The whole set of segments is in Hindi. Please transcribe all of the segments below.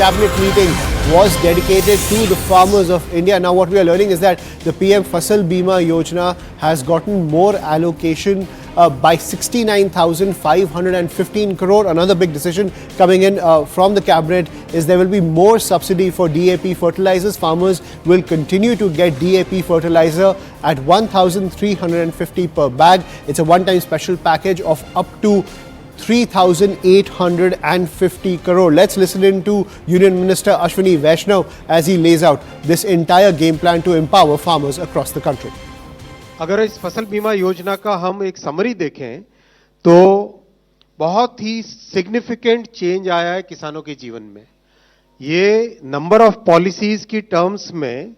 cabinet meeting was dedicated to the farmers of India. Now what we are learning is that the PM Fasal Bima Yojana has gotten more allocation by 69,515 crore. Another big decision coming in from the cabinet is there will be more subsidy for DAP fertilizers. Farmers will continue to get DAP fertilizer at 1,350 per bag. It's a one-time special package of up to 3,850 crore. Let's listen in to Union Minister Ashwini Vaishnaw as he lays out this entire game plan to empower farmers across the country. अगर इस फसल बीमा योजना का हम एक समरी देखें तो बहुत ही सिग्निफिकेंट चेंज आया है किसानों के जीवन में। ये नंबर ऑफ पॉलिसीज की टर्म्स में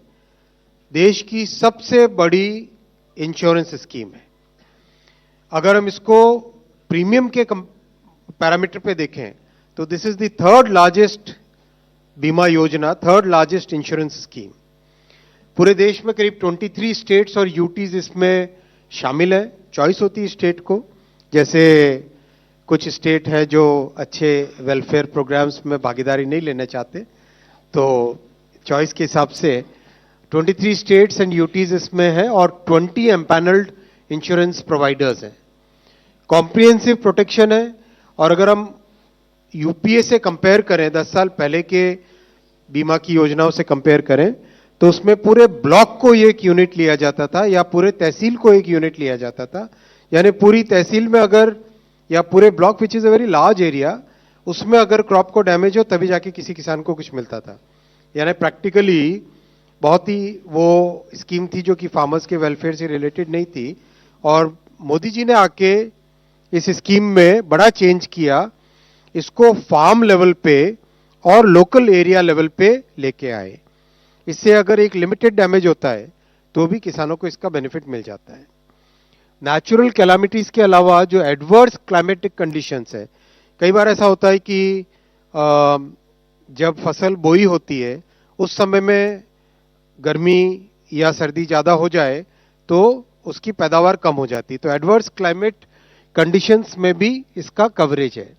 देश की सबसे बड़ी इंश्योरेंस स्कीम है। अगर हम इसको प्रीमियम के पैरामीटर पे देखें तो this is the third largest बीमा योजना, थर्ड लार्जेस्ट इंश्योरेंस स्कीम। पूरे देश में करीब 23 स्टेट्स और यूटीज इसमें शामिल है। चॉइस होती है स्टेट को, जैसे कुछ स्टेट है जो अच्छे वेलफेयर प्रोग्राम्स में भागीदारी नहीं लेना चाहते, तो चॉइस के हिसाब से 23 स्टेट्स एंड यूटीज इसमें है और 20 एम्पैनल्ड इंश्योरेंस प्रोवाइडर्स हैं। कॉम्प्रिहेंसिव प्रोटेक्शन है और अगर हम यूपीए से कंपेयर करें, 10 साल पहले के बीमा की योजनाओं से कंपेयर करें तो उसमें पूरे ब्लॉक को एक यूनिट लिया जाता था या पूरे तहसील को एक यूनिट लिया जाता था। यानी पूरी तहसील में अगर या पूरे block which is a very large area, उसमें अगर क्रॉप को डैमेज हो तभी जाके किसी किसान को कुछ मिलता था। यानी प्रैक्टिकली बहुत ही वो स्कीम थी जो कि फार्मर्स के वेलफेयर से रिलेटेड नहीं थी। और मोदी जी ने आके इस स्कीम में बड़ा चेंज किया, इसको फार्म लेवल पे और लोकल एरिया लेवल पे लेके आए। इससे अगर एक लिमिटेड डैमेज होता है तो भी किसानों को इसका बेनिफिट मिल जाता है। नेचुरल कैलामिटीज के अलावा जो एडवर्स क्लाइमेटिक कंडीशंस है, कई बार ऐसा होता है कि जब फसल बोई होती है उस समय में गर्मी या सर्दी ज़्यादा हो जाए तो उसकी पैदावार कम हो जाती है, तो एडवर्स क्लाइमेट कंडीशंस में भी इसका कवरेज है।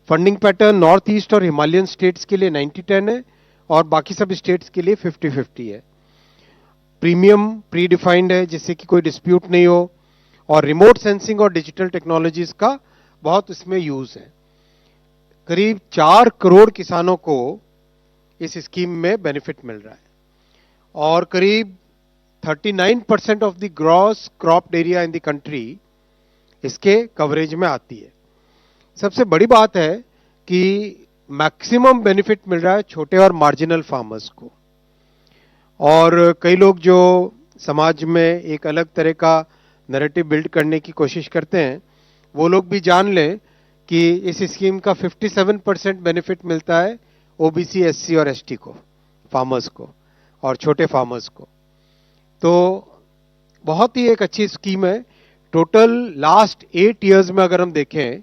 फंडिंग पैटर्न नॉर्थ ईस्ट और हिमालयन स्टेट्स के लिए 90-10 है और बाकी सब स्टेट्स के लिए 50-50 है। प्रीमियम प्री डिफाइंड है जिससे कि कोई डिस्प्यूट नहीं हो और रिमोट सेंसिंग और डिजिटल टेक्नोलॉजीज का बहुत इसमें यूज है। करीब 4 करोड़ किसानों को इस स्कीम में बेनिफिट मिल रहा है और करीब 39% of the gross cropped area in the country इसके कवरेज में आती है। सबसे बड़ी बात है कि मैक्सिमम बेनिफिट मिल रहा है छोटे और मार्जिनल फार्मर्स को। और कई लोग जो समाज में एक अलग तरह का नैरेटिव बिल्ड करने की कोशिश करते हैं, वो लोग भी जान लें कि इस स्कीम का 57% बेनिफिट मिलता है ओबीसी, एससी और एसटी को, फार्मर्स को और छोटे फार्मर्स को। तो बहुत ही एक अच्छी स्कीम है। टोटल लास्ट 8 इयर्स में अगर हम देखें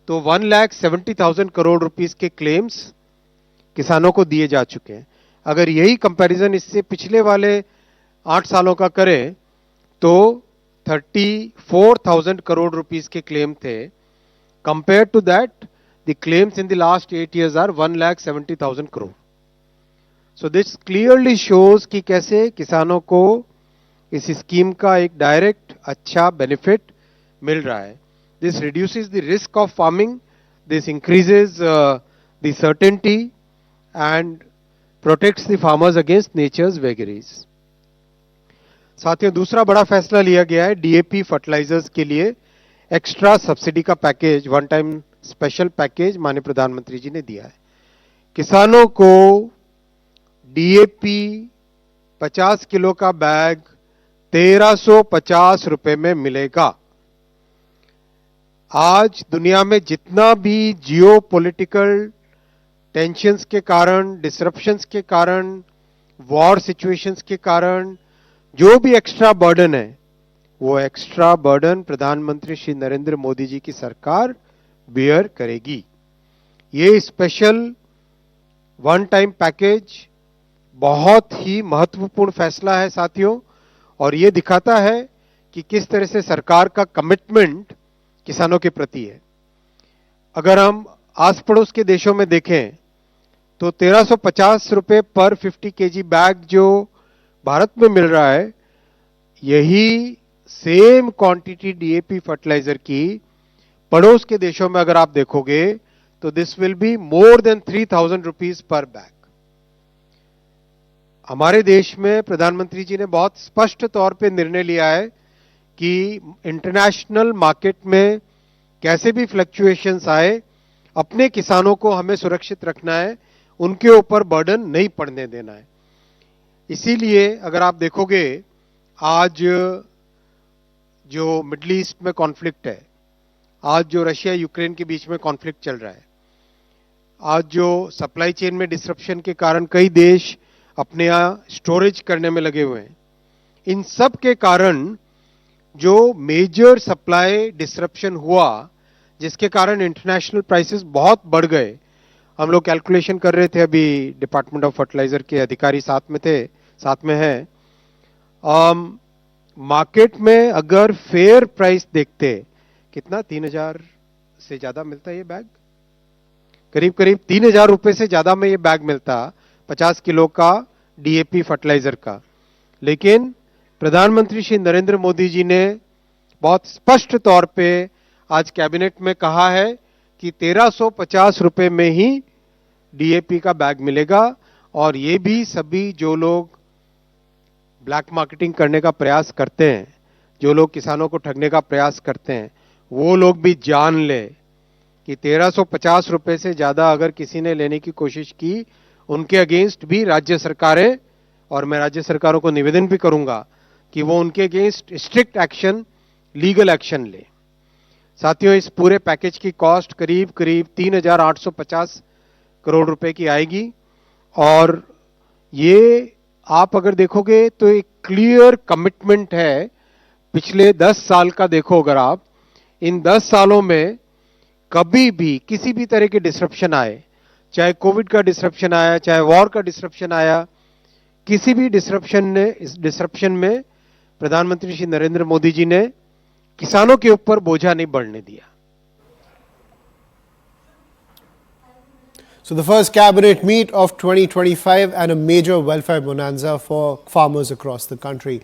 तो 1,70,000 करोड़ रुपीस के क्लेम्स किसानों को दिए जा चुके हैं। अगर यही कंपैरिजन इससे पिछले वाले 8 सालों का करें तो 34,000 करोड़ रुपीस के क्लेम थे। Compare to that the claims in the last 8 years are 1,70,000 crore. So this clearly shows कि कैसे किसानों को इस स्कीम का एक डायरेक्ट अच्छा बेनिफिट मिल रहा है। This reduces the risk of farming, this increases the certainty and protects the farmers against nature's vagaries. साथियों, दूसरा बड़ा फैसला लिया गया है डीएपी फर्टिलाइजर्स के लिए एक्स्ट्रा सब्सिडी का package, one time special package माननीय प्रधानमंत्री जी ने दिया है। किसानों को डीएपी 50 किलो का बैग 1,350 रुपए में मिलेगा। आज दुनिया में जितना भी जियो पॉलिटिकल टेंशंस के कारण, डिसरप्शंस के कारण, वॉर सिचुएशंस के कारण जो भी एक्स्ट्रा बर्डन है, वो एक्स्ट्रा बर्डन प्रधानमंत्री श्री नरेंद्र मोदी जी की सरकार बेयर करेगी। ये स्पेशल वन टाइम पैकेज बहुत ही महत्वपूर्ण फैसला है साथियों, और ये दिखाता है कि किस तरह से सरकार का कमिटमेंट किसानों के प्रति है। अगर हम आस पड़ोस के देशों में देखें तो 1350 रुपए पर 50 केजी बैग जो भारत में मिल रहा है, यही सेम क्वांटिटी डीएपी फर्टिलाइजर की पड़ोस के देशों में अगर आप देखोगे तो this will be more than 3000 rupees per bag. हमारे देश में प्रधानमंत्री जी ने बहुत स्पष्ट तौर पे निर्णय लिया है कि इंटरनेशनल मार्केट में कैसे भी फ्लक्चुएशंस आए, अपने किसानों को हमें सुरक्षित रखना है, उनके ऊपर बर्डन नहीं पड़ने देना है। इसीलिए अगर आप देखोगे आज जो मिडिल ईस्ट में कॉन्फ्लिक्ट है, आज जो रशिया यूक्रेन के बीच में कॉन्फ्लिक्ट चल रहा है, आज जो सप्लाई चेन में डिसरप्शन के कारण कई देश अपने यहाँ स्टोरेज करने में लगे हुए हैं, इन सब के कारण जो मेजर सप्लाई डिसरप्शन हुआ, जिसके कारण इंटरनेशनल प्राइसेस बहुत बढ़ गए। हम लोग कैलकुलेशन कर रहे थे, अभी डिपार्टमेंट ऑफ फर्टिलाइजर के अधिकारी साथ में हैं। मार्केट में अगर फेयर प्राइस देखते, कितना 3000 से ज्यादा मिलता है ये बैग, करीब करीब 3000 रुपए से ज्यादा में ये बैग मिलता 50 किलो का डीएपी फर्टिलाइजर का। लेकिन प्रधानमंत्री श्री नरेंद्र मोदी जी ने बहुत स्पष्ट तौर पे आज कैबिनेट में कहा है कि 1350 रुपए में ही डीएपी का बैग मिलेगा, और ये भी सभी जो लोग ब्लैक मार्केटिंग करने का प्रयास करते हैं, जो लोग किसानों को ठगने का प्रयास करते हैं, वो लोग भी जान ले कि 1350 रुपए से ज्यादा अगर किसी ने लेने की कोशिश की, उनके अगेंस्ट भी राज्य सरकारें, और मैं राज्य सरकारों को निवेदन भी करूंगा कि वो उनके against strict action, legal action ले। साथियों, इस पूरे पैकेज की कॉस्ट करीब करीब 3850 करोड़ रुपए की आएगी, और ये आप अगर देखोगे तो एक क्लियर कमिटमेंट है पिछले 10 साल का। देखो अगर आप इन 10 सालों में कभी भी किसी भी तरह के डिसरप्शन आए, चाहे कोविड का डिसरप्शन आया, चाहे वॉर का डिसरप्शन आया, किसी भी डिसरप्शन में प्रधानमंत्री श्री नरेंद्र मोदी जी ने किसानों के ऊपर बोझा नहीं बढ़ने दिया। So the first cabinet meet of 2025 and a major welfare bonanza for farmers across the country.